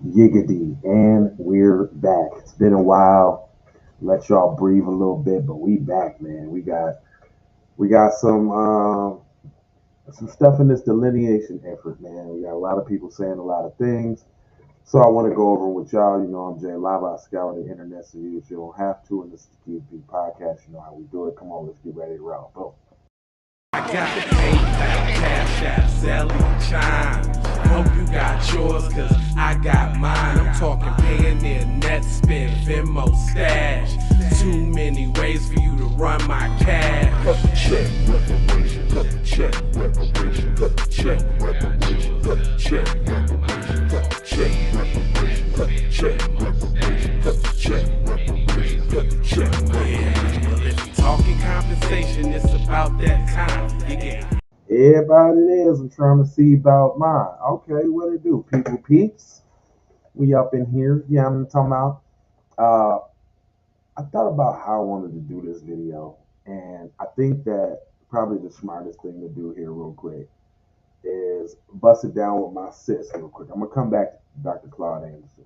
Yiggity, and we're back. It's been a while. Let y'all breathe a little bit, but we back, man. We got some stuff in this delineation effort, man. We got a lot of people saying a lot of things. So I want to go over with y'all. You know, I'm Jay Lava. I scour the internet so you don't have to. And this is the QB podcast. You know how we do it. Come on, let's get ready to roll. Boom. I got PayPal, Cash App, Zelle, Chime. Hope you got yours, cause I got mine. I'm talking Payoneer, Netspend, Venmo, Stash. Too many ways for you to run my cash. Check reparation, check reparation, check reparation, check reparation, check reparation, check reparation, check reparation, check reparation. Well, if you talking compensation, it's about that time. You get Everybody is. I'm trying to see about mine. Okay, what it do? People peeps. We up in here. Yeah, I'm talking about. I thought about how I wanted to do this video, and I think that probably the smartest thing to do here, real quick, is bust it down with my sis, real quick. I'm gonna come back to Dr. Claude Anderson,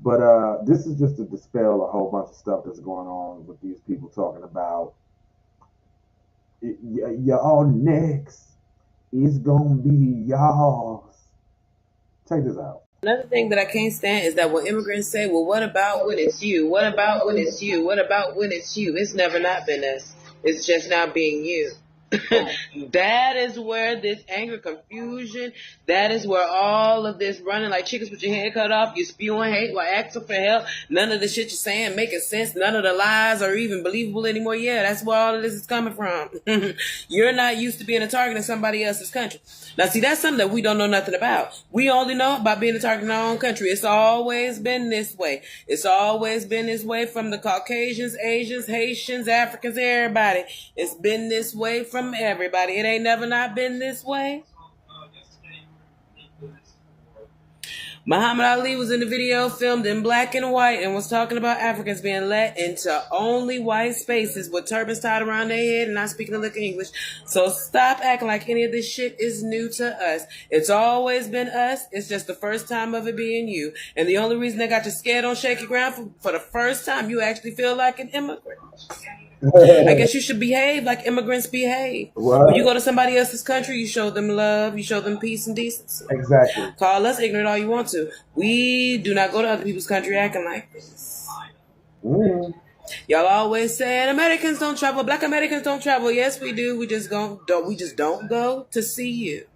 but this is just to dispel a whole bunch of stuff that's going on with these people talking about y'all next is gonna be y'all's. Check this out. Another thing that I can't stand is that when immigrants say, well, what about when it's you? What about when it's you? What about when it's you? It's never not been us. It's just now being you. That is where this anger, confusion, that is where all of this running like chickens with your head cut off, you spewing hate while asking for help. None of the shit you're saying making sense. None of the lies are even believable anymore. Yeah, that's where all of this is coming from. You're not used to being a target in somebody else's country. Now, see, that's something that we don't know nothing about. We only know about being a target in our own country. It's always been this way. It's always been this way from the Caucasians, Asians, Haitians, Africans, everybody. It's been this way from everybody. It ain't never not been this way. Muhammad Ali was in the video filmed in black and white and was talking about Africans being let into only white spaces with turbans tied around their head and not speaking a lick of English. So stop acting like any of this shit is new to us. It's always been us. It's just the first time of it being you. And the only reason they got you scared on shaky ground for the first time, you actually feel like an immigrant. I guess you should behave like immigrants behave. What? When you go to somebody else's country, you show them love, you show them peace and decency. Exactly. Call us ignorant all you want to. We do not go to other people's country acting like this. Y'all always saying Americans don't travel, black Americans don't travel. Yes, we do. We just don't go to see you.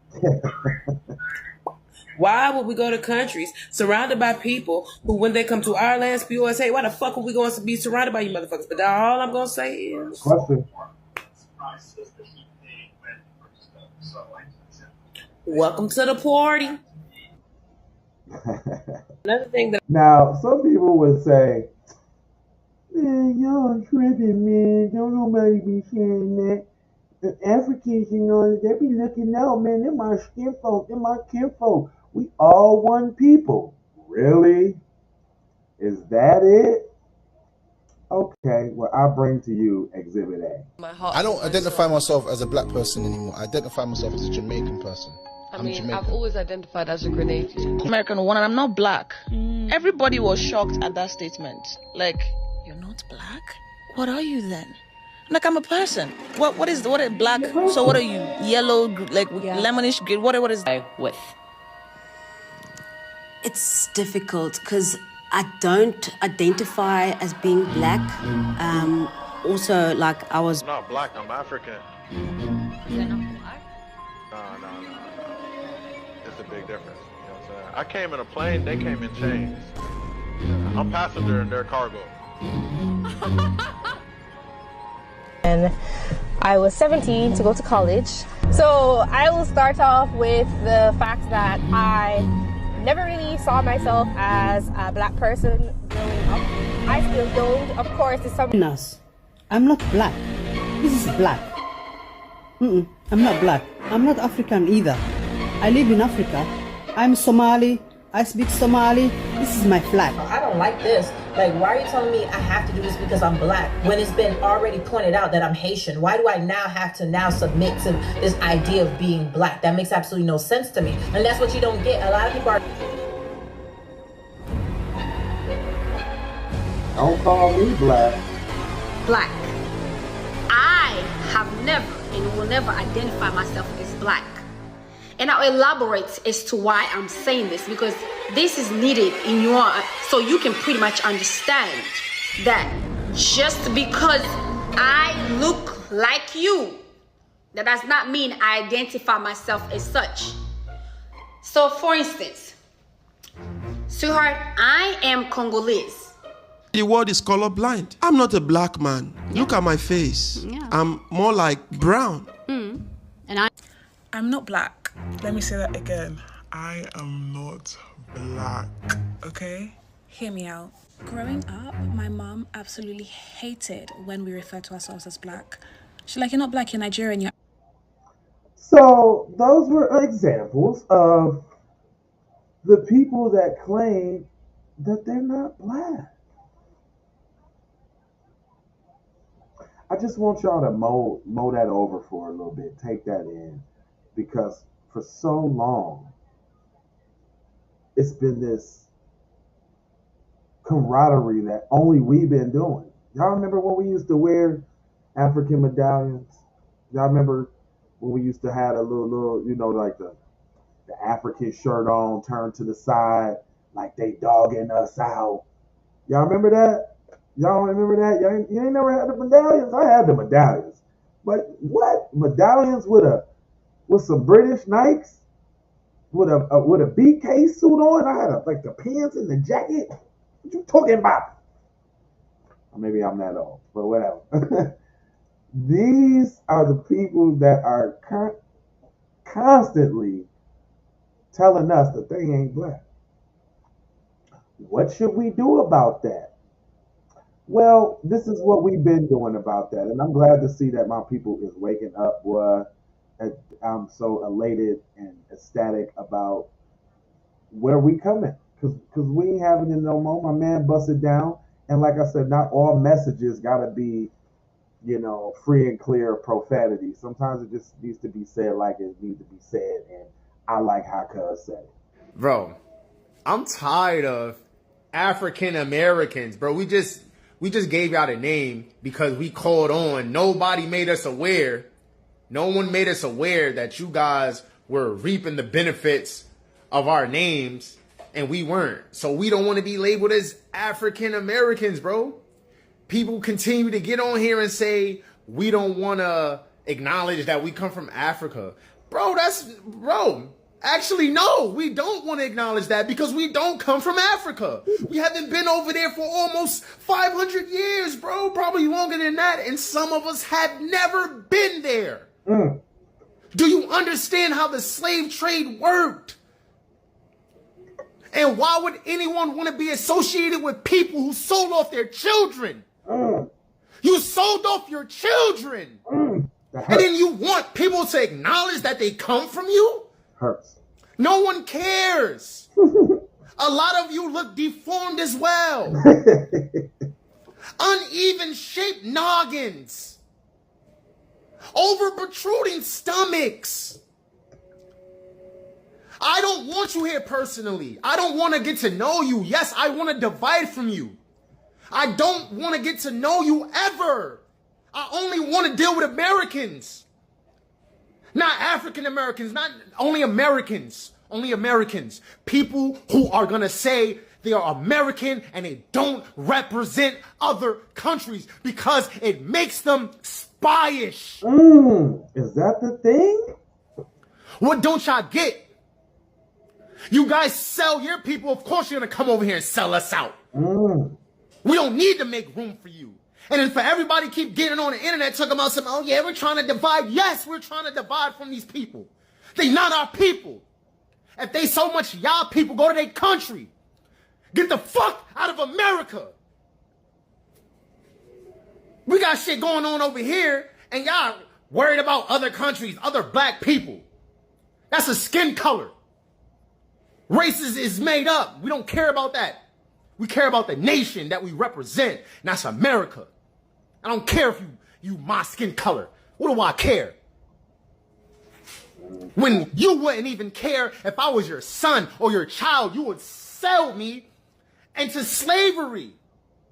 Why would we go to countries surrounded by people who, when they come to our land, spew us, hey, why the fuck would we going to be surrounded by you motherfuckers? But all I'm going to say is, Question. welcome to the party. Another thing that Now, some people would say, man, y'all tripping, man. Don't nobody be saying that. The Africans, you know, they be looking out, man. They're my skin folk. They're my kinfolk. We all one people. Really? Is that it? Okay, well, I bring to you Exhibit A. I don't identify myself as a black person anymore. I identify myself as a Jamaican person. I've always identified as a Grenadian. American one, and I'm not black. Everybody was shocked at that statement. Like, you're not black? What are you then? Like, I'm a person. What is black? So what are you? Yellow, like lemonish green? What is With. It's difficult because I don't identify as being black. Also, like I was... I'm not black, I'm African. You're not black? No. It's a big difference. You know what I'm saying? I came in a plane, they came in chains. I'm passenger in their cargo. And I was 17 to go to college. So I will start off with the fact that I never really saw myself as a black person growing up. I still don't. Of course, it's something. I'm not black. This is black. I'm not black. I'm not African either. I live in Africa. I'm Somali. I speak Somali. This is my flag. I don't like this. Like, why are you telling me I have to do this because I'm black when it's been already pointed out that I'm Haitian? Why do I now have to submit to this idea of being black? That makes absolutely no sense to me. And that's what you don't get. A lot of people are... Don't call me black. Black. I have never and will never identify myself as black. And I'll elaborate as to why I'm saying this, because this is needed in your, so you can pretty much understand that just because I look like you, that does not mean I identify myself as such. So for instance, sweetheart, I am Congolese. The world is colorblind. I'm not a black man. Yeah. Look at my face. Yeah. I'm more like brown. And I'm not black. Let me say that again. I am not black, okay? Hear me out. Growing up, my mom absolutely hated when we refer to ourselves as black. She's like, you're not black, you're Nigerian. You're... So those were examples of the people that claim that they're not black. I just want y'all to mow that over for a little bit. Take that in. Because for so long, it's been this camaraderie that only we've been doing. Y'all remember when we used to wear African medallions? Y'all remember when we used to have a little, you know, like the African shirt on, turned to the side, like they dogging us out. Y'all remember that? Y'all remember that? You ain't never had the medallions? I had the medallions. But what? Medallions with some British Nikes? With a BK suit on? I had like the pants and the jacket? What you talking about? Or maybe I'm that old, but whatever. These are the people that are constantly telling us that they ain't black. What should we do about that? Well, this is what we've been doing about that, and I'm glad to see that my people is waking up. I'm so elated and ecstatic about where we coming, because we ain't having it no more. My man busted down, and like I said, not all messages gotta be, you know, free and clear of profanity. Sometimes it just needs to be said like it needs to be said, and I like how Cuz said it. Bro, I'm tired of African Americans, bro. We just gave y'all a name because we called on. Nobody made us aware. No one made us aware that you guys were reaping the benefits of our names, and we weren't. So we don't want to be labeled as African Americans, bro. People continue to get on here and say we don't want to acknowledge that we come from Africa. Bro, actually, no, we don't want to acknowledge that because we don't come from Africa. We haven't been over there for almost 500 years, bro. Probably longer than that. And some of us have never been there. Do you understand how the slave trade worked? And why would anyone want to be associated with people who sold off their children? You sold off your children. And then you want people to acknowledge that they come from you? Hurts. No one cares. A lot of you look deformed as well. Uneven shaped noggins. Over protruding stomachs. I don't want you here personally. I don't want to get to know you. Yes, I want to divide from you. I don't want to get to know you ever. I only want to deal with Americans. Not African Americans, not only Americans. Only Americans. People who are going to say they are American and they don't represent other countries because it makes them spyish. Is that the thing? What don't y'all get? You guys sell your people, of course you're going to come over here and sell us out. We don't need to make room for you. And then for everybody keep getting on the internet talking about something, oh yeah, we're trying to divide. Yes, we're trying to divide from these people. They not our people. If they so much y'all people, go to their country. Get the fuck out of America. We got shit going on over here, and y'all worried about other countries, other black people. That's a skin color. Race is made up. We don't care about that. We care about the nation that we represent, and that's America. I don't care if you my skin color. What do I care? When you wouldn't even care if I was your son or your child, you would sell me into slavery.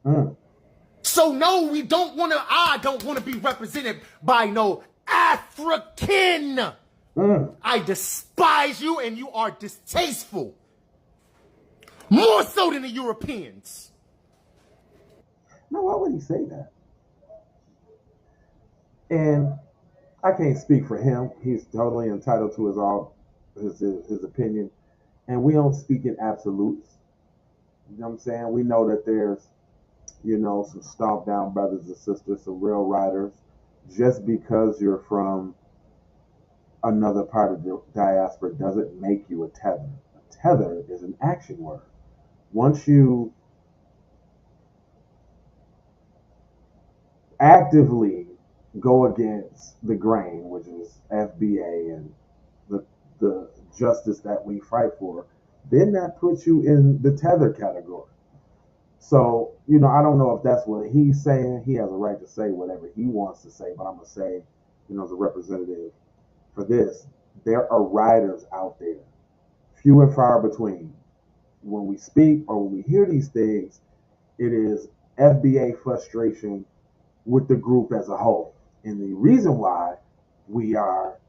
So no, we don't want to, I don't want to be represented by no African. I despise you and you are distasteful. More so than the Europeans. Now, why would he say that? And I can't speak for him. He's totally entitled to his opinion. And we don't speak in absolutes. You know what I'm saying? We know that there's, some stomped down brothers and sisters, some real riders. Just because you're from another part of the diaspora doesn't make you a tether. A tether is an action word. Once you actively go against the grain, which is FBA and the justice that we fight for, then that puts you in the tether category. So, I don't know if that's what he's saying. He has a right to say whatever he wants to say, but I'm going to say, as a representative for this, there are riders out there, few and far between. When we speak or when we hear these things, it is FBA frustration with the group as a whole. And the reason why we are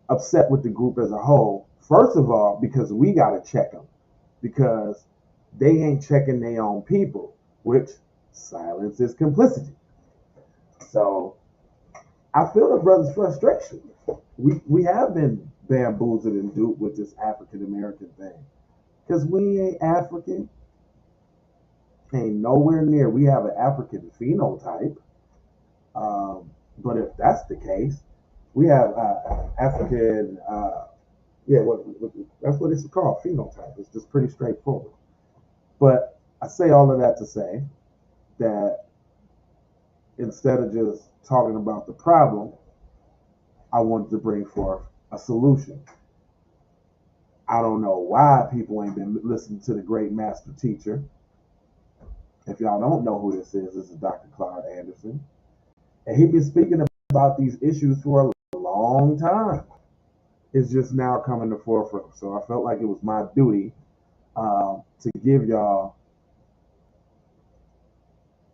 upset with the group as a whole, first of all, because we got to check them, because they ain't checking their own people, which silence is complicity. So I feel the brother's frustration. We have been bamboozled and duped with this African American thing, because we ain't African, ain't nowhere near. We have an African phenotype, but if that's the case, we have African. That's what it's called, phenotype. It's just pretty straightforward. But I say all of that to say that instead of just talking about the problem, I wanted to bring forth a solution. I don't know why people ain't been listening to the great master teacher. If y'all don't know who this is Dr. Claude Anderson. And he's been speaking about these issues for a long time. It's just now coming to forefront. So I felt like it was my duty to give y'all.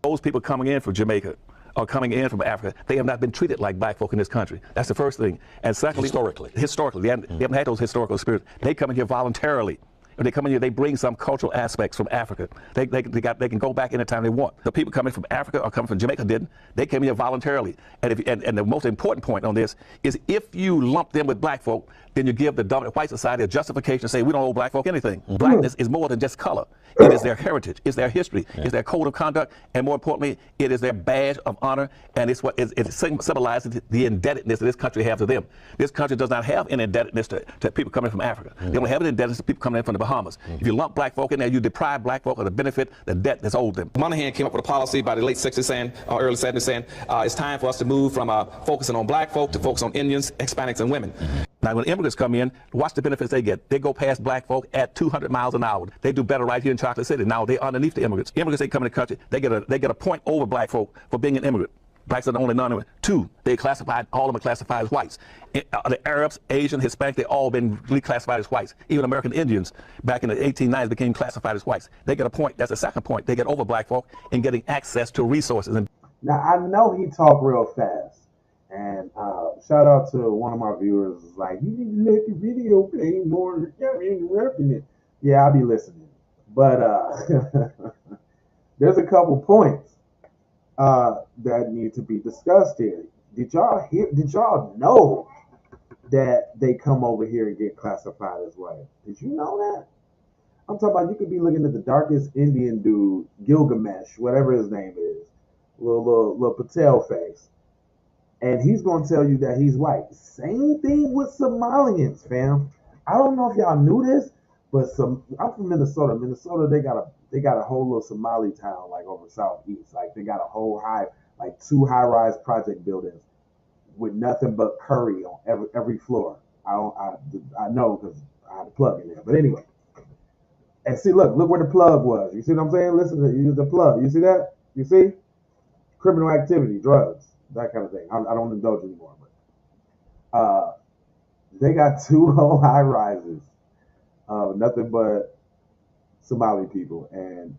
Those people coming in from Jamaica or coming in from Africa, they have not been treated like black folk in this country. That's the first thing. And secondly, historically, they haven't had those historical spirits. They come in here voluntarily. When they come in here, they bring some cultural aspects from Africa. They can go back anytime they want. The people coming from Africa or coming from Jamaica didn't. They came here voluntarily. And the most important point on this is if you lump them with black folk, then you give the dominant white society a justification to say we don't owe black folk anything. Blackness is more than just color. It is their heritage, it's their history, it's their code of conduct, and more importantly, it is their badge of honor, and it's what it symbolizes the indebtedness that this country has to them. This country does not have any indebtedness to people coming from Africa. They don't have any indebtedness to people coming in from the Bahamas. If you lump black folk in there, you deprive black folk of the benefit, the debt that's owed them. Monahan came up with a policy by the late 60s saying, early 70s saying, it's time for us to move from focusing on black folk to focus on Indians, Hispanics, and women. Now, when immigrants come in, watch the benefits they get. They go past black folk at 200 miles an hour. They do better right here in Chocolate City. Now, they're underneath the immigrants. Immigrants, they come in the country, they get a point over black folk for being an immigrant. Blacks are the only non-immigrant. Two, all of them are classified as whites. The Arabs, Asian, Hispanic, they all been reclassified as whites. Even American Indians back in the 1890s became classified as whites. They get a point. That's the second point. They get over black folk in getting access to resources. Now, I know he talked real fast. And shout out to one of my viewers. Like, you need to let the video play more. You're interrupting it. Yeah, I'll be listening. But there's a couple points that need to be discussed here. Did y'all know that they come over here and get classified as white? Did you know that? I'm talking about you could be looking at the darkest Indian dude, Gilgamesh, whatever his name is, little Patel face. And he's going to tell you that he's white. Same thing with Somalians, fam. I don't know if y'all knew this, but I'm from Minnesota. Minnesota, they got a whole little Somali town like over southeast. Like they got a whole two high-rise project buildings with nothing but curry on every floor. I know because I had a plug in there. But anyway, and see, look where the plug was. You see what I'm saying? Listen to use the plug. You see that? You see? Criminal activity, drugs. That kind of thing. I don't indulge anymore, but they got two whole high rises, nothing but Somali people, and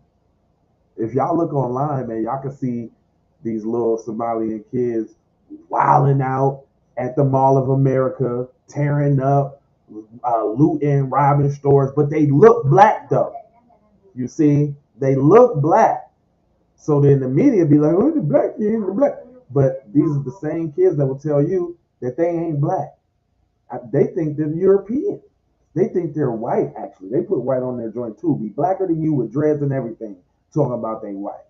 If y'all look online, man, y'all can see these little Somalian kids wilding out at the Mall of America, tearing up, looting, robbing stores, but they look black though. You see, they look black. So then the media be like, oh, the black kids, the black. But these are the same kids that will tell you that they ain't black. They think they're European. They think they're white, actually. They put white on their joint too. Be blacker than you with dreads and everything, talking about they white.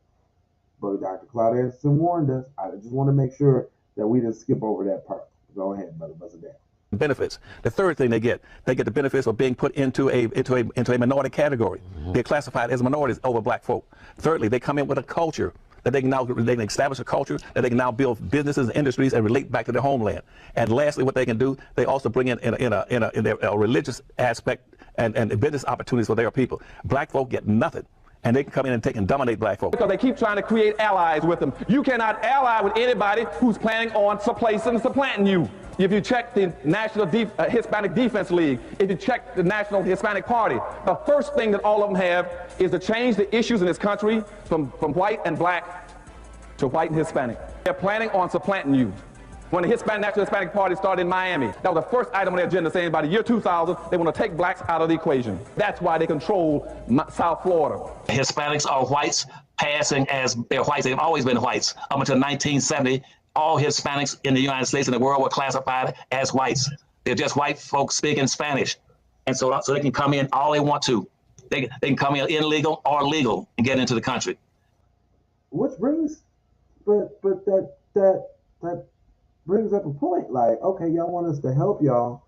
But Dr. Claude Anderson warned us. I just want to make sure that we didn't skip over that part. Go ahead, brother. Buzz it down. Benefits. The third thing they get the benefits of being put into a minority category. They're classified as minorities over black folk. Thirdly, they come in with a culture that they can establish a culture that they can now build businesses and industries and relate back to their homeland. And lastly, what they can do, they also bring in a religious aspect and business opportunities for their people. Black folk get nothing. And they can come in and take and dominate black folk. Because they keep trying to create allies with them. You cannot ally with anybody who's planning on supplanting you. If you check the National Hispanic Defense League, if you check the National Hispanic Party, the first thing that all of them have is to change the issues in this country from white and black to white and Hispanic. They're planning on supplanting you. When the National Hispanic Party started in Miami, that was the first item on their agenda, saying by the year 2000, they want to take blacks out of the equation. That's why they control South Florida. Hispanics are whites passing as they're whites. They've always been whites. Up until 1970, all Hispanics in the United States and the world were classified as whites. They're just white folks speaking Spanish. And so they can come in all they want to. They can come in illegal or legal and get into the country. Which brings, but that brings up a point. Like, okay, y'all want us to help y'all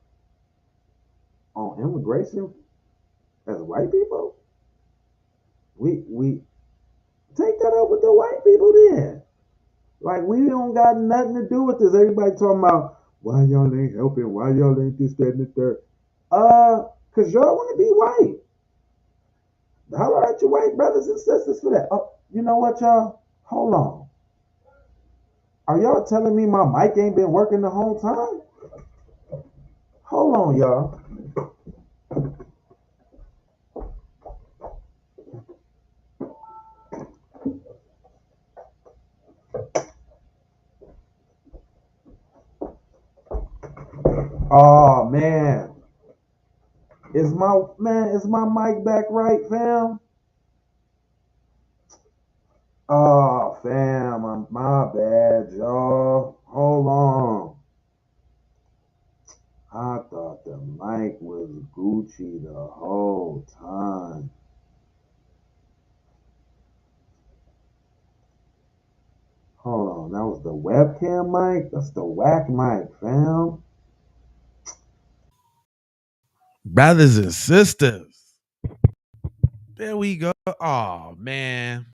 on immigration as white people? We take that up with the white people then. Like, we don't got nothing to do with this. Everybody talking about why y'all ain't helping, why y'all ain't this, that, and the third. Cause y'all want to be white. Holler at your white brothers and sisters for that. Oh, you know what, y'all? Hold on. Are y'all telling me my mic ain't been working the whole time? Hold on, y'all. Oh man. Is my mic back right, fam? Oh, fam, my bad, y'all. Hold on. I thought the mic was Gucci the whole time. Hold on, that was the webcam mic? That's the whack mic, fam. Brothers and sisters. There we go. Oh, man.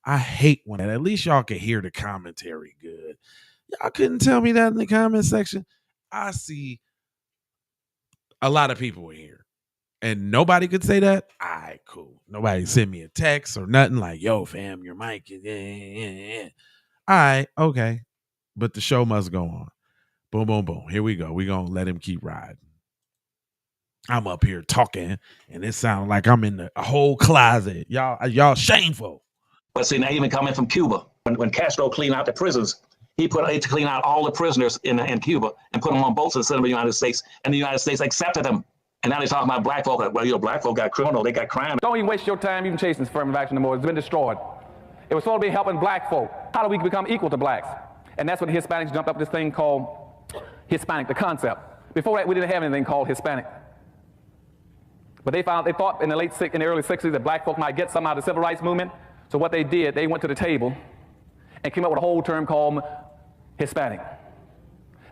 I hate when at least y'all can hear the commentary good. Y'all couldn't tell me that in the comment section. I see a lot of people in here. And nobody could say that? All right, cool. Nobody sent me a text or nothing like, yo, fam, your mic is... All right, okay. But the show must go on. Boom, boom, boom. Here we go. We're going to let him keep riding. I'm up here talking, and it sounds like I'm in a whole closet. Y'all shameful. But see, now even coming from Cuba, when Castro cleaned out the prisons, he to clean out all the prisoners in Cuba and put them on boats and send them to the United States, and the United States accepted them. And now they're talking about black folk. Well, black folk got criminal, they got crime. Don't even waste your time even chasing affirmative action anymore. It's been destroyed. It was supposed to be helping black folk. How do we become equal to blacks? And that's when the Hispanics jumped up this thing called Hispanic, the concept. Before that, we didn't have anything called Hispanic. But they thought in the early 60s that black folk might get some out of the civil rights movement. So what they did, they went to the table and came up with a whole term called Hispanic.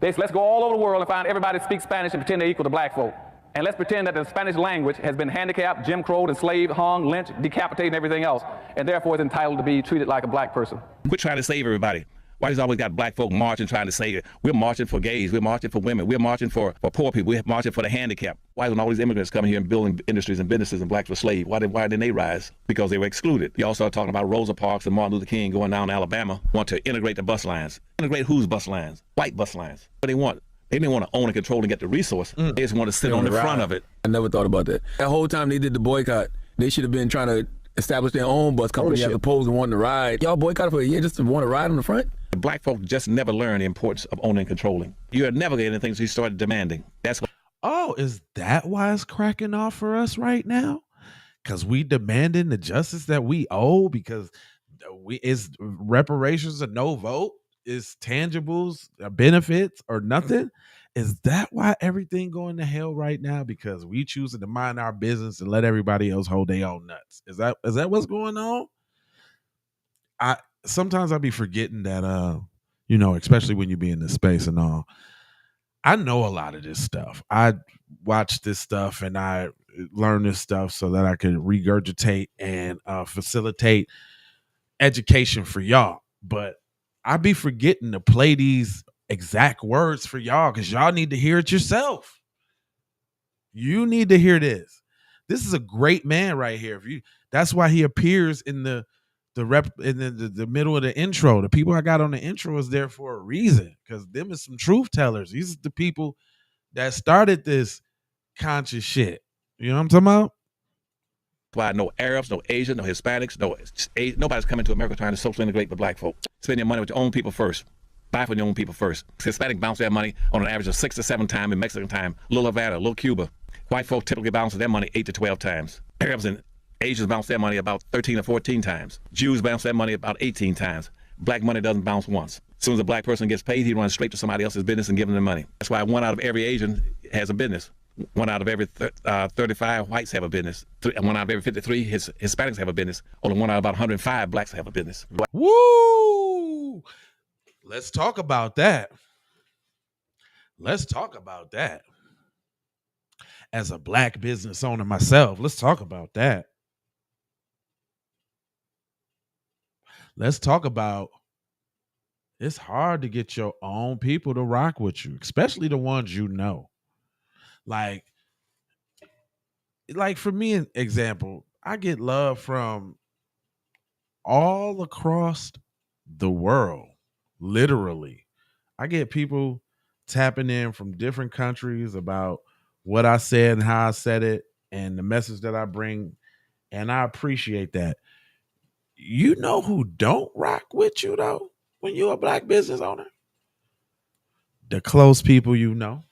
They said, let's go all over the world and find everybody that speaks Spanish and pretend they're equal to black folk. And let's pretend that the Spanish language has been handicapped, Jim Crowed, enslaved, hung, lynched, decapitated, and everything else, and therefore is entitled to be treated like a black person. Quit trying to save everybody. Why does always got black folk marching, trying to say we're marching for gays, we're marching for women, we're marching for poor people, we're marching for the handicapped? Why when all these immigrants coming here and building industries and businesses and blacks were slaves? Why didn't they rise? Because they were excluded. You also talking about Rosa Parks and Martin Luther King going down to Alabama, want to integrate the bus lines. Integrate whose bus lines? White bus lines. What they want? They didn't want to own and control and get the resource. They just want to sit on the front of it. I never thought about that. That whole time they did the boycott, they should have been trying to establish their own bus company as opposed to wanting to ride. Y'all boycotted for a year just to want to ride on the front? Black folk just never learn the importance of owning and controlling. You'll never get anything until you start demanding. That's what. Oh, is that why it's cracking off for us right now? Because we demanding the justice that we owe, because is reparations a no vote? Is tangibles benefits or nothing? Is that why everything going to hell right now? Because we choosing to mind our business and let everybody else hold their own nuts. Is that what's going on? Sometimes I be forgetting that especially when you be in this space and all. I know a lot of this stuff. I watch this stuff and I learn this stuff so that I can regurgitate and facilitate education for y'all. But I be forgetting to play these exact words for y'all because y'all need to hear it yourself. You need to hear this. This is a great man right here. That's why he appears in the middle of the intro. The people I got on the intro is there for a reason, because them is some truth tellers. These are the people that started this conscious shit. You know what I'm talking about? Why no Arabs, no Asians, no Hispanics, nobody's coming to America trying to socially integrate with black folk. Spend your money with your own people first. Buy from your own people first. Hispanic bounce their money on an average of 6 to 7 times in Mexican time. Little Havana, little Cuba. White folk typically bounce their money 8 to 12 times. Arabs and Asians bounce their money about 13 or 14 times. Jews bounce their money about 18 times. Black money doesn't bounce once. As soon as a black person gets paid, he runs straight to somebody else's business and give them the money. That's why 1 out of every Asian has a business. 1 out of every 35 whites have a business. 1 out of every 53 Hispanics have a business. Only 1 out of about 105 blacks have a business. Woo! Let's talk about that. As a black business owner myself, let's talk about that. Let's talk about it's hard to get your own people to rock with you, especially the ones you know. Like for me, an example, I get love from all across the world, literally. I get people tapping in from different countries about what I said and how I said it and the message that I bring, and I appreciate that. You know who don't rock with you, though, when you're a black business owner? The close people you know.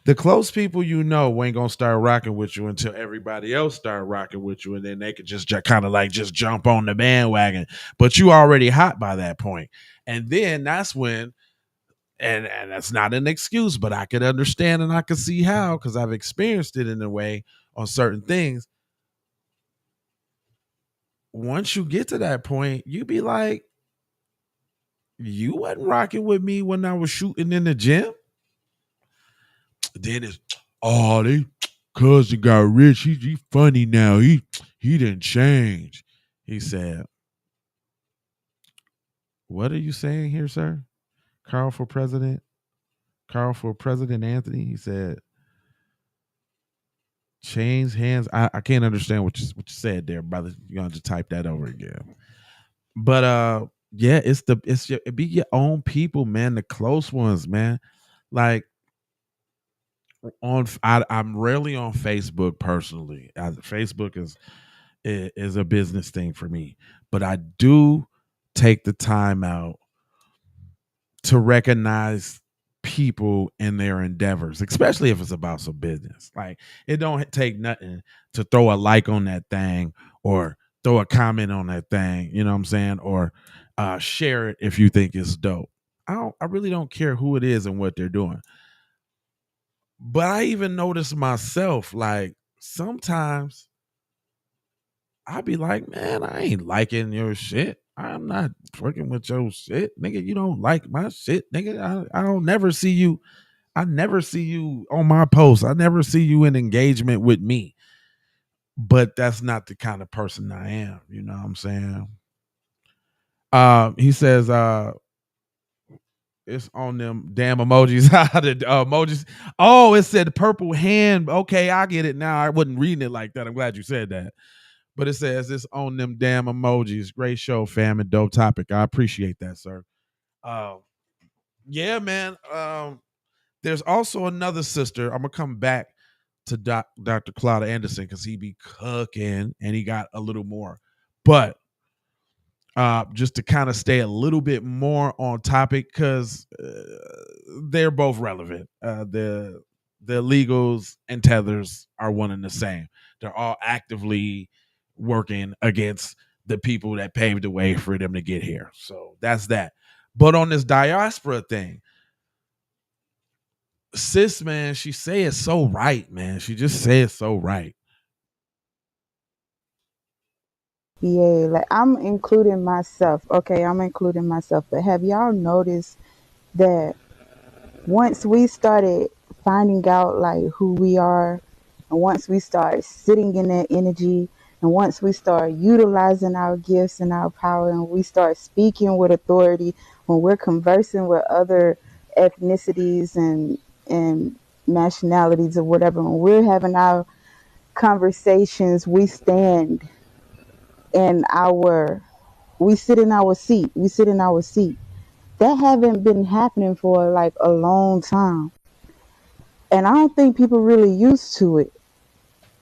The close people you know ain't gonna start rocking with you until everybody else start rocking with you, and then they could just kind of like just jump on the bandwagon. But you already hot by that point. And then that's when, and that's not an excuse, but I could understand and I could see how, because I've experienced it in a way on certain things. Once you get to that point, you be like, you wasn't rocking with me when I was shooting in the gym. Then it's, they cousin got rich. He funny now. He didn't change. He said, what are you saying here, sir? Carl for President Anthony. He said, change hands. I can't understand what you said there, brother. You're gonna just type that over again. But yeah, it be your own people, man, the close ones, man. Like I'm rarely on Facebook personally. Facebook is a business thing for me, but I do take the time out to recognize people in their endeavors, especially if it's about some business. Like, it don't take nothing to throw a like on that thing or throw a comment on that thing, you know what I'm saying? Or share it if you think it's dope. I really don't care who it is and what they're doing. But I even notice myself, like, sometimes I be like, man, I ain't liking your shit. I'm not working with your shit, nigga. You don't like my shit, nigga. I don't never see you. I never see you on my posts. I never see you in engagement with me. But that's not the kind of person I am. You know what I'm saying? He says, it's on them damn emojis. The emojis. Oh, it said purple hand. Okay, I get it now. I wasn't reading it like that. I'm glad you said that. But it says it's on them damn emojis. Great show, fam, and dope topic. I appreciate that, sir. Yeah, man. There's also another sister. I'm gonna come back to Dr. Claude Anderson because he be cooking and he got a little more. But just to kind of stay a little bit more on topic because they're both relevant. The illegals and tethers are one and the same. They're all actively working against the people that paved the way for them to get here. So that's that. But on this diaspora thing, sis, man, she say it so right, man. She just say it so right. Yeah, like I'm including myself. Okay, I'm including myself. But have y'all noticed that once we started finding out like who we are, and once we start sitting in that energy, and once we start utilizing our gifts and our power, and we start speaking with authority, when we're conversing with other ethnicities and nationalities or whatever, when we're having our conversations, we stand in we sit in our seat. We sit in our seat. That haven't been happening for like a long time. And I don't think people really used to it.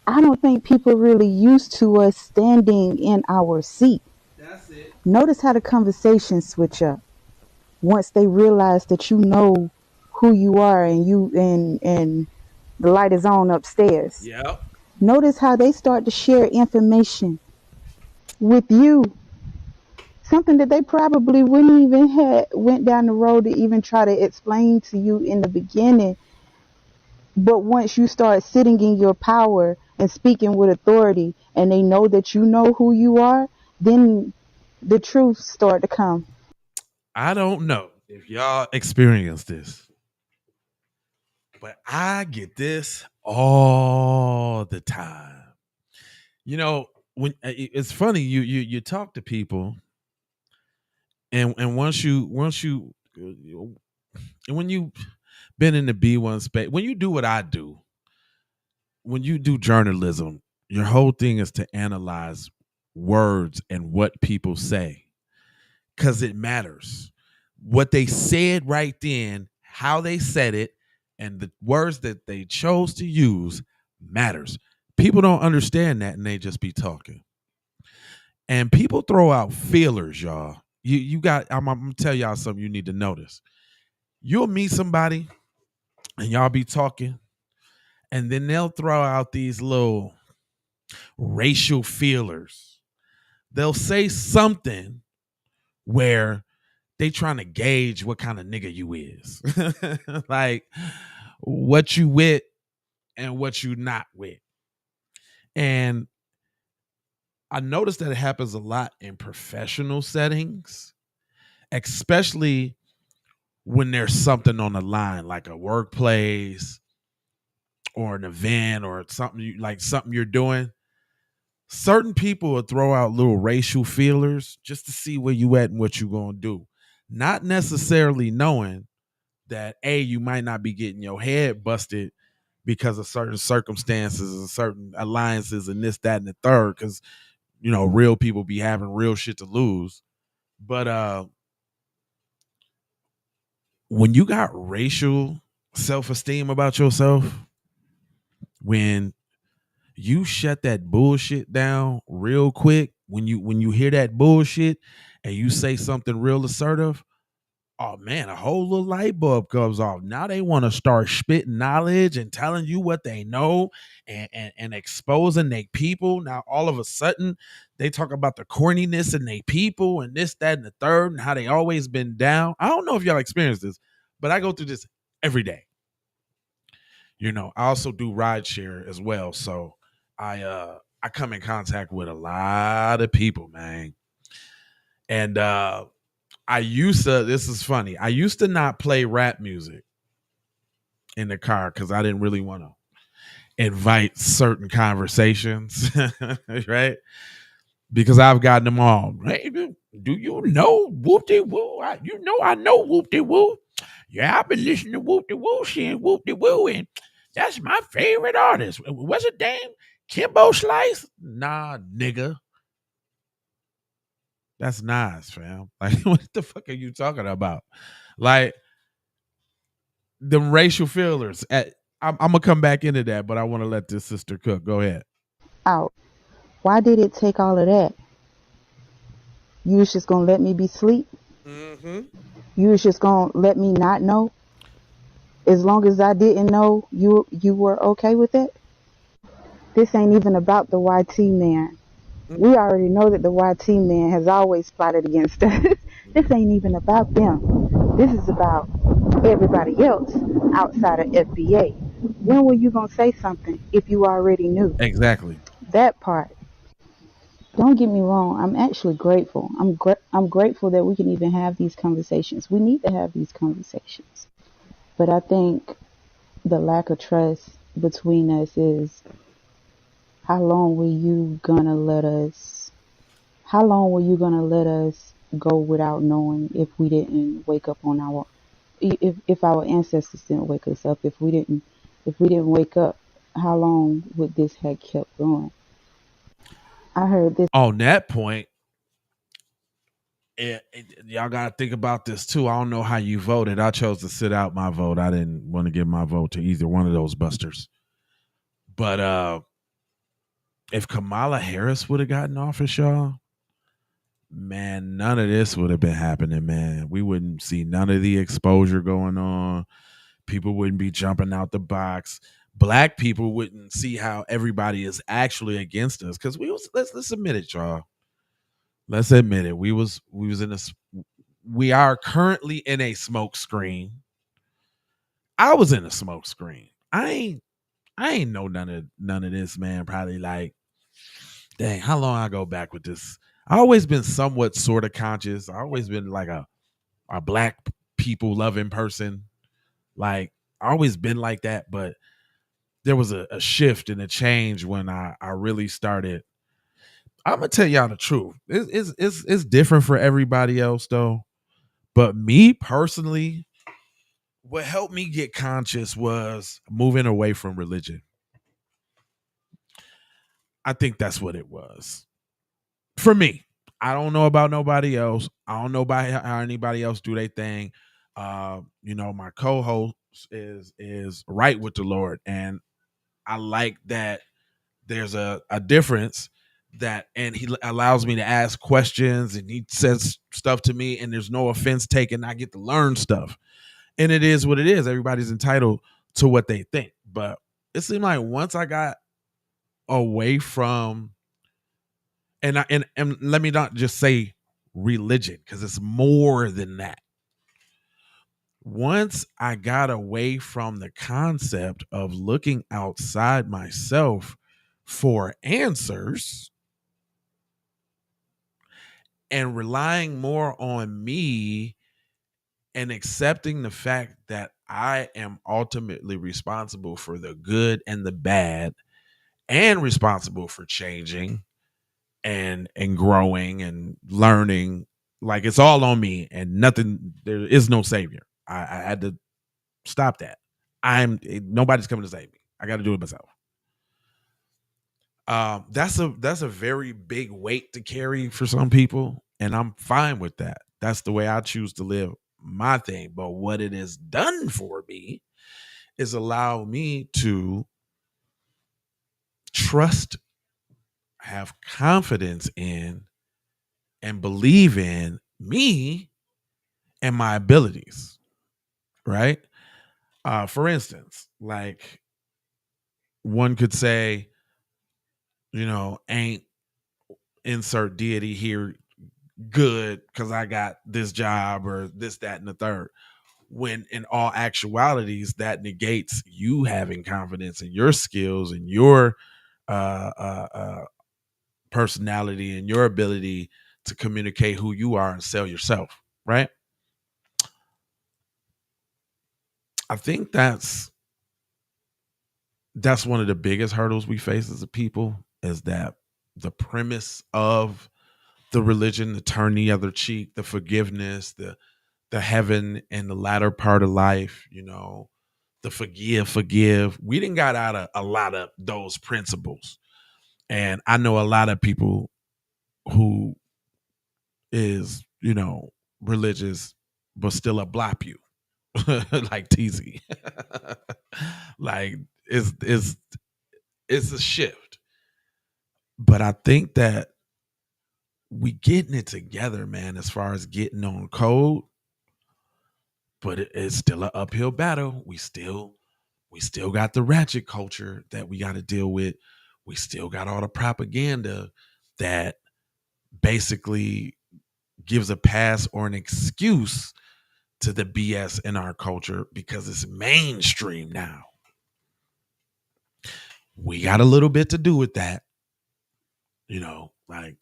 I don't think people really used to us standing in our seat. That's it. Notice how the conversations switch up once they realize that you know who you are and and the light is on upstairs. Yep. Notice how they start to share information with you. Something that they probably wouldn't even have went down the road to even try to explain to you in the beginning. But once you start sitting in your power and speaking with authority and they know that you know who you are, then the truth start to come. I don't know if y'all experience this, but I get this all the time. You know, when it's funny, you talk to people, and once you when you been in the B1 space, when you do what I do, when you do journalism, your whole thing is to analyze words and what people say because it matters. What they said right then, how they said it, and the words that they chose to use matters. People don't understand that and they just be talking. And people throw out feelers, y'all. You got, I'm gonna tell y'all something you need to notice. You'll meet somebody and y'all be talking, and then they'll throw out these little racial feelers. They'll say something where they trying to gauge what kind of nigga you is. Like what you with and what you not with. And I noticed that it happens a lot in professional settings, especially when there's something on the line, like a workplace or an event or something something you're doing. Certain people will throw out little racial feelers just to see where you at and what you're gonna do, not necessarily knowing that you might not be getting your head busted because of certain circumstances and certain alliances and this, that, and the third. Because real people be having real shit to lose. But when you got racial self-esteem about yourself, when you shut that bullshit down real quick, when you hear that bullshit and you say something real assertive, oh man, a whole little light bulb comes off. Now they want to start spitting knowledge and telling you what they know and exposing their people. Now all of a sudden they talk about the corniness in their people and this, that, and the third, and how they always been down. I don't know if y'all experience this, but I go through this every day. I also do rideshare as well. So I come in contact with a lot of people, man. And this is funny. I used to not play rap music in the car because I didn't really want to invite certain conversations, right? Because I've gotten them all. Hey, do you know whoop-de-woo? I know whoop-de-woo. Yeah, I've been listening to whoop-de-woo, seeing whoop-de-woo, and that's my favorite artist. What's it damn? Kimbo Slice? Nah, nigga. That's nice, fam. Like, what the fuck are you talking about? Like, the racial feelers. I'm gonna come back into that, but I want to let this sister cook. Go ahead. Out. Why did it take all of that? You was just gonna let me be asleep? Mm-hmm. You was just gonna let me not know? As long as I didn't know, you were okay with it? This ain't even about the YT man. We already know that the YT man has always plotted against us. This ain't even about them. This is about everybody else outside of FBA. When were you gonna say something if you already knew? Exactly. That part. Don't get me wrong. I'm actually grateful. I'm grateful that we can even have these conversations. We need to have these conversations. But I think the lack of trust between us is how long were you gonna let us go without knowing if we didn't wake up on our if our ancestors didn't wake us up, if we didn't wake up, how long would this have kept going? I heard this On that point, y'all gotta think about this too. I don't know how you voted. I chose to sit out my vote. I didn't want to give my vote to either one of those busters. But if Kamala Harris would have gotten office, y'all, man, none of this would have been happening, man. We wouldn't see none of the exposure going on. People wouldn't be jumping out the box. Black people wouldn't see how everybody is actually against us. Because let's admit it, y'all. Let's admit it. We are currently in a smoke screen. I was in a smoke screen. I ain't know none of this, man. Probably like, dang, how long I go back with this? I always been somewhat sort of conscious. I always been like a black people loving person. Like I always been like that, but there was a shift and a change when I really started. I'm gonna tell y'all the truth. It's different for everybody else though. But me personally, what helped me get conscious was moving away from religion. I think that's what it was. For me. I don't know about nobody else. I don't know about how anybody else do their thing. My co-host is right with the Lord, and I like that there's a difference that, and he allows me to ask questions and he says stuff to me and there's no offense taken. I get to learn stuff, and it is what it is. Everybody's entitled to what they think, but it seemed like once I got away from, and let me not just say religion, because it's more than that. Once I got away from the concept of looking outside myself for answers and relying more on me and accepting the fact that I am ultimately responsible for the good and the bad and responsible for changing and growing and learning, like it's all on me and nothing, there is no savior. I had to stop that. Nobody's coming to save me. I got to do it myself. That's a very big weight to carry for some people, and I'm fine with that. That's the way I choose to live my thing. But what it has done for me is allow me to trust, have confidence in, and believe in me and my abilities. Right? For instance, like one could say, ain't insert deity here good because I got this job or this, that, and the third. When in all actualities, that negates you having confidence in your skills and your personality and your ability to communicate who you are and sell yourself, right? I think that's one of the biggest hurdles we face as a people, is that the premise of the religion, the turn the other cheek, the forgiveness, the heaven and the latter part of life, the forgive. We didn't got out of a lot of those principles. And I know a lot of people who is, religious, but still a blop you, like TZ. Like it's a shift. But I think that we getting it together, man, as far as getting on code, but it's still an uphill battle. We still got the ratchet culture that we got to deal with. We still got all the propaganda that basically gives a pass or an excuse to the BS in our culture because it's mainstream now. We got a little bit to do with that. Like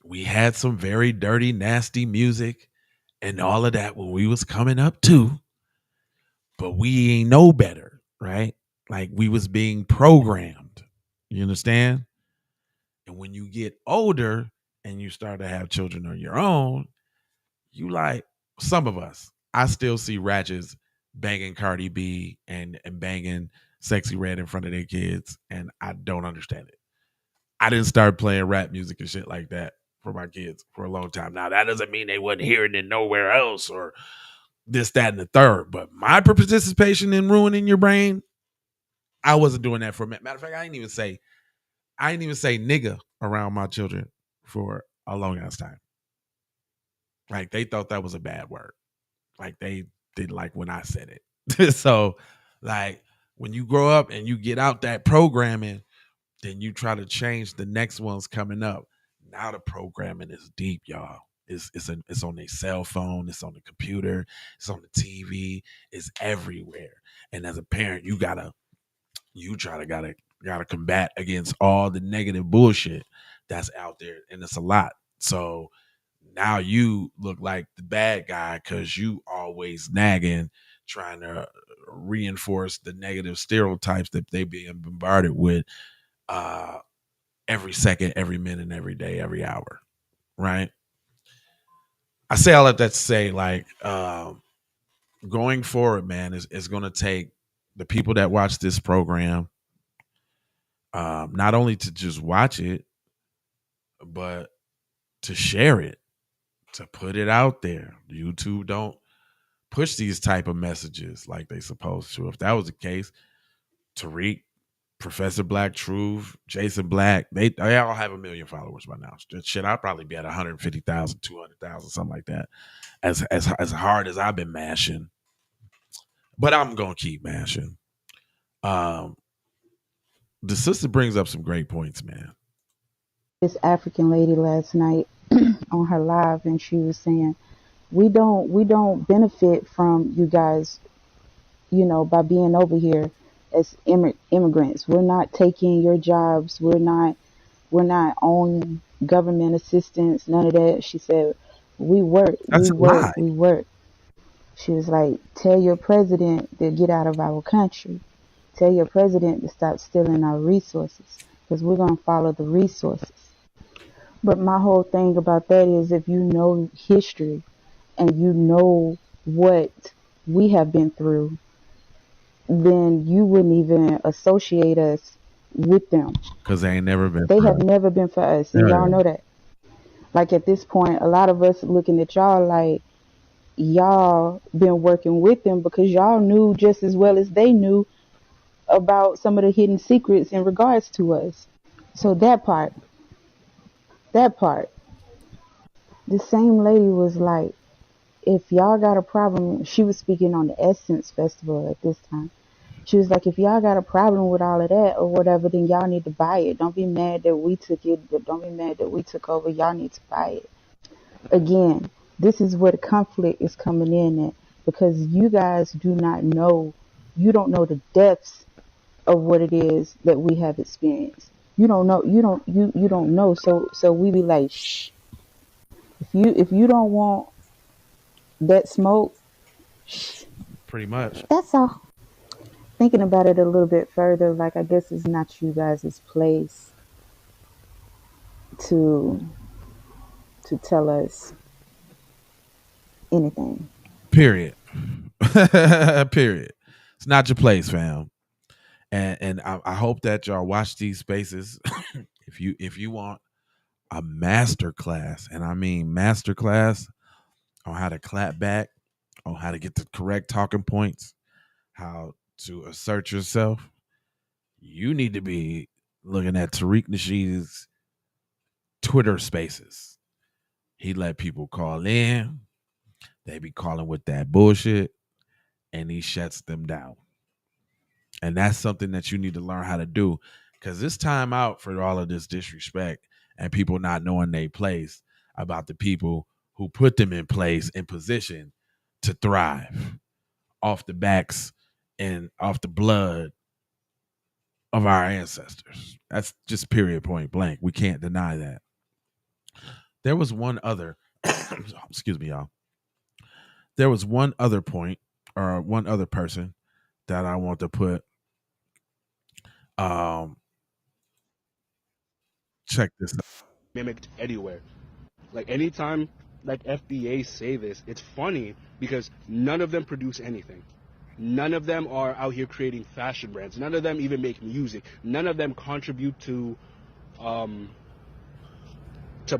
we had some very dirty, nasty music and all of that when we was coming up too, but we ain't know better, right? Like we was being programmed. You understand? And when you get older and you start to have children of your own, you like some of us. I still see ratchets banging Cardi B and banging Sexy Red in front of their kids, and I don't understand it. I didn't start playing rap music and shit like that for my kids for a long time. Now that doesn't mean they wasn't hearing it nowhere else or this, that, and the third. But my participation in ruining your brain, I wasn't doing that for a minute. Matter of fact, I didn't even say nigga around my children for a long ass time. Like they thought that was a bad word. Like they didn't like when I said it. So like when you grow up and you get out that programming, then you try to change the next ones coming up. Now the programming is deep, y'all. It's on their cell phone, it's on the computer, it's on the TV, it's everywhere. And as a parent, you gotta combat against all the negative bullshit that's out there, and it's a lot. So now you look like the bad guy because you always nagging, trying to reinforce the negative stereotypes that they being bombarded with every second, every minute, every day, every hour. Right? I say all of that to say, like, going forward, man, is going to take the people that watch this program not only to just watch it, but to share it, to put it out there. YouTube don't push these type of messages like they supposed to. If that was the case, Tariq, Professor Black Truth, Jason Black, they all have 1 million followers by now. Shit, I'd probably be at 150,000, 200,000, something like that. As hard as I've been mashing, but I'm gonna keep mashing. The sister brings up some great points, man. This African lady last night on her live, and she was saying, we don't benefit from you guys, by being over here as immigrants. We're not taking your jobs. We're not on government assistance, none of that. She said, we work. She was like, tell your president to get out of our country. Tell your president to stop stealing our resources, because we're going to follow the resources. But my whole thing about that is, if you know history and you know what we have been through, then you wouldn't even associate us with them. Because they ain't never been. They have never been for us, and y'all know that. Like at this point, a lot of us looking at y'all like y'all been working with them because y'all knew just as well as they knew about some of the hidden secrets in regards to us. So that part. The same lady was like, if y'all got a problem, she was speaking on the Essence Festival at this time. She was like, if y'all got a problem with all of that or whatever, then y'all need to buy it. Don't be mad that we took it, but don't be mad that we took over. Y'all need to buy it. Again, this is where the conflict is coming in at, because you guys do not know, you don't know the depths of what it is that we have experienced. You don't know, you don't know. So we be like, shh. If you don't want that smoke, shh. Pretty much. That's all. Thinking about it a little bit further, like I guess it's not you guys' place to tell us anything. Period. Period. It's not your place, fam. And I hope that y'all watch these spaces. if you want a master class, and I mean master class on how to clap back on how to get the correct talking points, how to assert yourself, you need to be looking at Tariq Nasheed's Twitter spaces. He let people call in. They be calling with that bullshit, and he shuts them down. And that's something that you need to learn how to do, because it's time out for all of this disrespect and people not knowing their place about the people who put them in place in position to thrive off the backs and off the blood of our ancestors. That's just period, point blank. We can't deny that. There was one other, excuse me, y'all. There was one other point or one other person that I want to put. Check this out. Mimicked anywhere. Like anytime like FBA say this, it's funny because none of them produce anything. None of them are out here creating fashion brands. None of them even make music. None of them contribute to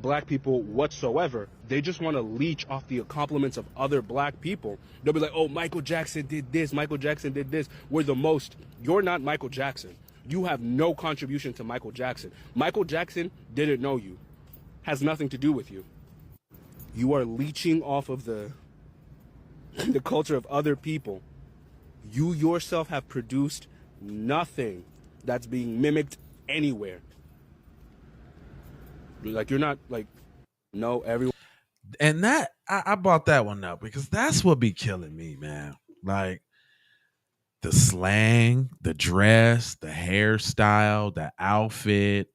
black people whatsoever. They just want to leech off the compliments of other black people. They'll be like, oh, Michael Jackson did this, Michael Jackson did this. We're the most. You're not Michael Jackson. You have no contribution to Michael Jackson. Michael Jackson didn't know you. Has nothing to do with you. You are leeching off of the culture of other people. You yourself have produced nothing that's being mimicked anywhere. Like, you're not like, no, everyone. And that, I brought that one up because that's what be killing me, man. Like, the slang, the dress, the hairstyle, the outfit,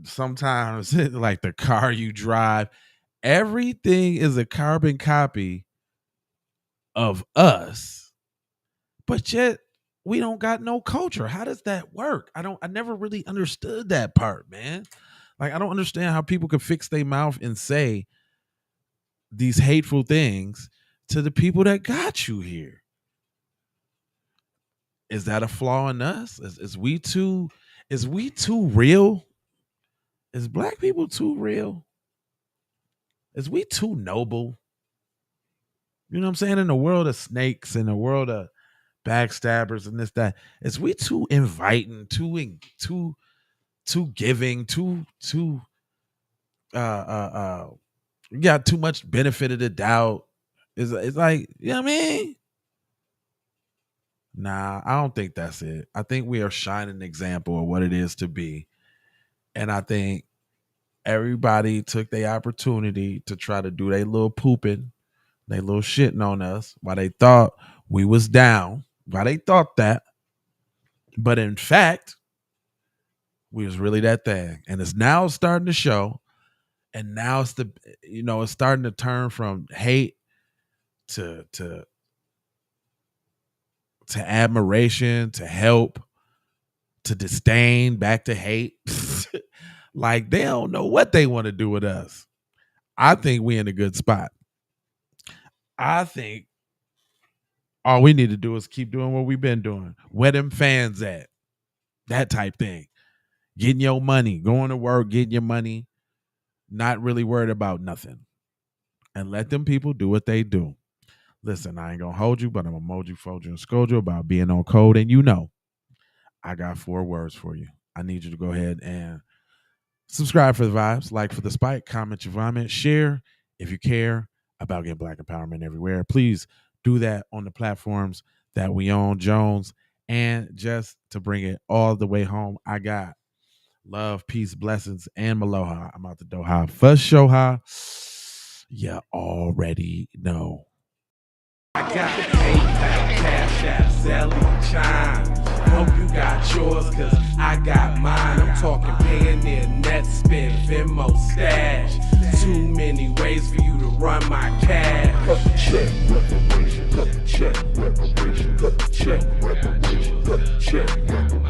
sometimes like the car you drive, everything is a carbon copy of us, but yet we don't got no culture. How does that work? I never really understood that part, man. Like, I don't understand how people could fix their mouth and say these hateful things to the people that got you here. Is that a flaw in us? Is we too real? Is black people too real? Is we too noble? You know what I'm saying? In a world of snakes, in a world of backstabbers and this, that, is we too inviting, too giving, too we got too much benefit of the doubt? It's like, you know what I mean? Nah, I don't think that's it. I think we are shining an example of what it is to be. And I think everybody took their opportunity to try to do their little pooping, their little shitting on us while they thought we was down, while they thought that. But in fact, we was really that thing. And it's now starting to show. And now it's it's starting to turn from hate to admiration, to help, to disdain, back to hate. Like, they don't know what they want to do with us. I think we in a good spot. I think all we need to do is keep doing what we've been doing. Where them fans at? That type thing. Getting your money, going to work, getting your money, not really worried about nothing. And let them people do what they do. Listen, I ain't gonna hold you, but I'm gonna mold you, fold you, and scold you about being on code. And I got 4 words for you. I need you to go ahead and subscribe for the vibes, like for the spike, comment your vomit, share if you care about getting black empowerment everywhere. Please do that on the platforms that we own, Jones. And just to bring it all the way home, I got love, peace, blessings, and maloha. I'm out the Doha for Shoha. You already know. I got PayPal, Cash App, Zelle, Chime. Hope you got yours, cause I got mine. I'm talking Payoneer, Netspend, Venmo, Stash. Too many ways for you to run my cash. Cut the check, reparation, cut the check, reparation, cut the check, reparation, cut the check, reparation.